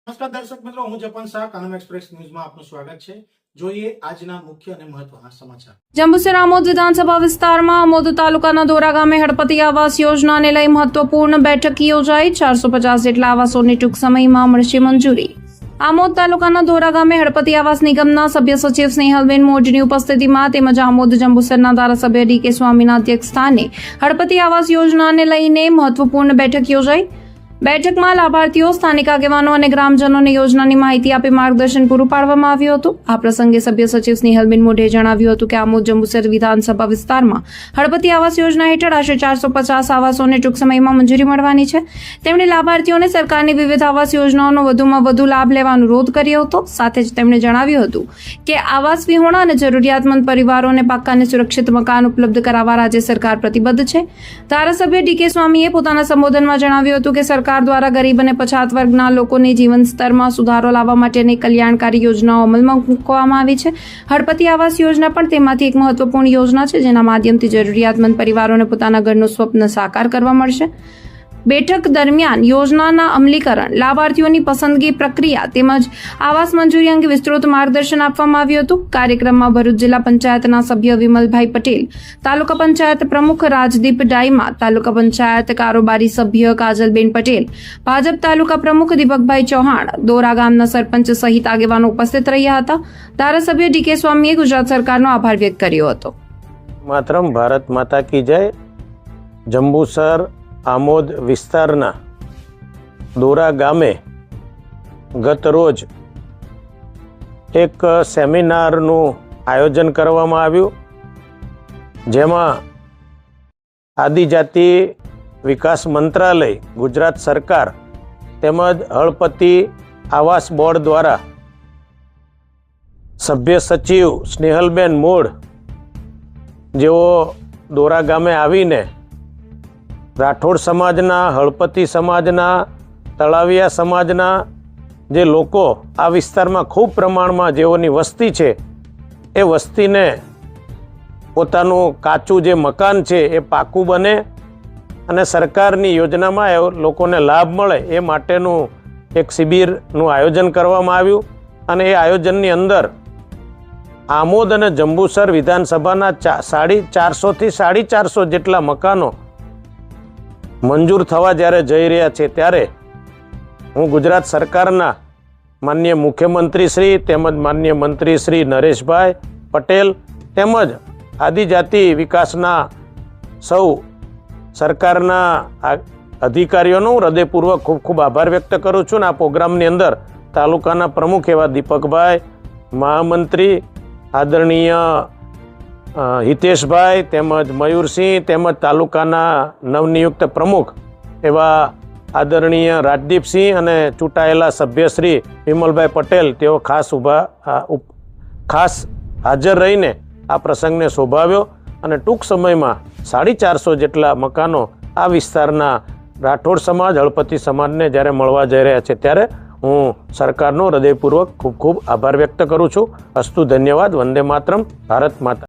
નમસ્કાર દર્શક મિત્રો, હું જપન શાહ કાનમ એક્સપ્રેસ ન્યૂઝમાં આપનું સ્વાગત છે। જોઈએ આજના મુખ્ય અને મહત્વના સમાચાર। જંબુસર આમોદ વિધાનસભા વિસ્તારમાં આમોદ તાલુકાના દોરા ગામે હળપતિ આવાસ યોજનાને લઈ મહત્વપૂર્ણ બેઠક યોજાઈ। 450 જેટલા આવાસોની ટૂંક સમયમાં મળશે મંજૂરી। આમોદ તાલુકાના દોરા ગામે હળપતિ આવાસ નિગમના સભ્ય સચિવ સ્નેહલબેન મોઢની ઉપસ્થિતિમાં તેમજ આમોદ જંબુસરના ધારાસભ્ય ડી.કે. સ્વામીના અધ્યક્ષસ્થાને હળપતિ આવાસ યોજનાને લઈને મહત્વપૂર્ણ બેઠક યોજાઈ। બેઠકમાં લાભાર્થીઓ, સ્થાનિક આગેવાનો અને ગ્રામજનોને યોજનાની માહિતી આપી માર્ગદર્શન પૂરું પાડવામાં આવ્યું હતું। આ પ્રસંગે સભ્ય સચિવ સ્નેહલબેન મોઢે જણાવ્યું હતું કે આમોદ જંબુસર વિધાનસભા વિસ્તારમાં હળપતિ આવાસ યોજના હેઠળ આશરે 450 આવાસોને ટૂંક સમયમાં મંજૂરી મળવાની છે। તેમણે લાભાર્થીઓને સરકારની વિવિધ આવાસ યોજનાઓનો વધુમાં વધુ લાભ લેવા અનુરોધ કર્યો હતો। સાથે જ તેમણે જણાવ્યું હતું કે આવાસ વિહોણા અને જરૂરિયાતમંદ પરિવારોને પાક્કા અને સુરક્ષિત મકાન ઉપલબ્ધ કરાવવા રાજ્ય સરકાર પ્રતિબદ્ધ છે। ધારાસભ્ય ડી.કે. સ્વામીએ પોતાના સંબોધનમાં જણાવ્યું હતું કે સરકાર દ્વારા ગરીબ અને પછાત વર્ગના લોકોની જીવન સ્તરમાં સુધારો લાવવા માટેની કલ્યાણકારી યોજનાઓ અમલમાં મૂકવામાં આવી છે। હળપતિ આવાસ યોજના પણ તેમાંથી એક મહત્વપૂર્ણ યોજના છે, જેના માધ્યમથી જરૂરિયાતમંદ પરિવારોને પોતાના ઘરનું સ્વપ્ન સાકાર કરવા મળશે। બેઠક દરમિયાન યોજનાના અમલીકરણ, લાભાર્થીઓની પસંદગી પ્રક્રિયા તેમજ આવાસ મંજૂરી અંગે વિસ્તૃત માર્ગદર્શન આપવામાં આવ્યું હતું। કાર્યક્રમમાં ભરૂચ જિલ્લા પંચાયતના સભ્ય વિમલભાઈ પટેલ, તાલુકા પંચાયત પ્રમુખ રાજદીપ ડાયમા, તાલુકા પંચાયત કારોબારી સભ્ય કાજલબેન પટેલ, ભાજપ તાલુકા પ્રમુખ દીપકભાઈ ચૌહાણ, દોરા ગામના સરપંચ સહિત આગેવાનો ઉપસ્થિત રહ્યા હતા। ધારાસભ્ય ડી.કે. સ્વામીએ ગુજરાત સરકારનો આભાર વ્યક્ત કર્યો હતો। માતરમ ભારત માતા કી જય। જંબુસર આમોદ વિસ્તારના દોરા ગામે ગત રોજ એક સેમિનારનું આયોજન કરવામાં આવ્યું, જેમાં આદિજાતિ વિકાસ મંત્રાલય, ગુજરાત સરકાર તેમજ હળપતિ આવાસ બોર્ડ દ્વારા સભ્ય સચિવ સ્નેહલબેન મોઢ જેઓ દોરા ગામે આવીને રાઠોડ સમાજના, હળપતિ સમાજના, તળાવિયા સમાજના જે લોકો આ વિસ્તારમાં ખૂબ પ્રમાણમાં જેઓની વસ્તી છે, એ વસ્તીને પોતાનું કાચું જે મકાન છે એ પાકું બને અને સરકારની યોજનામાં એ લોકોને લાભ મળે એ માટેનું એક શિબિરનું આયોજન કરવામાં આવ્યું। અને એ આયોજનની અંદર આમોદ અને જંબુસર વિધાનસભાના 450 થી 450 જેટલા મકાનો મંજૂર થવા જ્યારે જઈ રહ્યા છે, ત્યારે હું ગુજરાત સરકારના માનનીય મુખ્યમંત્રી શ્રી તેમજ માનનીય મંત્રી શ્રી નરેશભાઈ પટેલ તેમજ આદિજાતિ વિકાસના સૌ સરકારના અધિકારીઓનો હૃદયપૂર્વક ખૂબ ખૂબ આભાર વ્યક્ત કરું છું। આ પ્રોગ્રામની અંદર તાલુકાના પ્રમુખ એવા દીપકભાઈ, મહામંત્રી આદરણીય હિતેશભાઈ તેમજ મયુરસિંહ તેમજ તાલુકાના નવનિયુક્ત પ્રમુખ એવા આદરણીય રાજદીપસિંહ અને ચૂંટાયેલા સભ્યશ્રી વિમલભાઈ પટેલ, તેઓ ખાસ હાજર રહીને આ પ્રસંગને શોભાવ્યો અને ટૂંક સમયમાં 450 જેટલા મકાનો આ વિસ્તારના રાઠોડ સમાજ, હળપતિ સમાજને જ્યારે મળવા જઈ રહ્યા છે, ત્યારે હું સરકારનો હૃદયપૂર્વક ખૂબ ખૂબ આભાર વ્યક્ત કરું છું। અસ્તુ, ધન્યવાદ, વંદે માતરમ, ભારત માતા।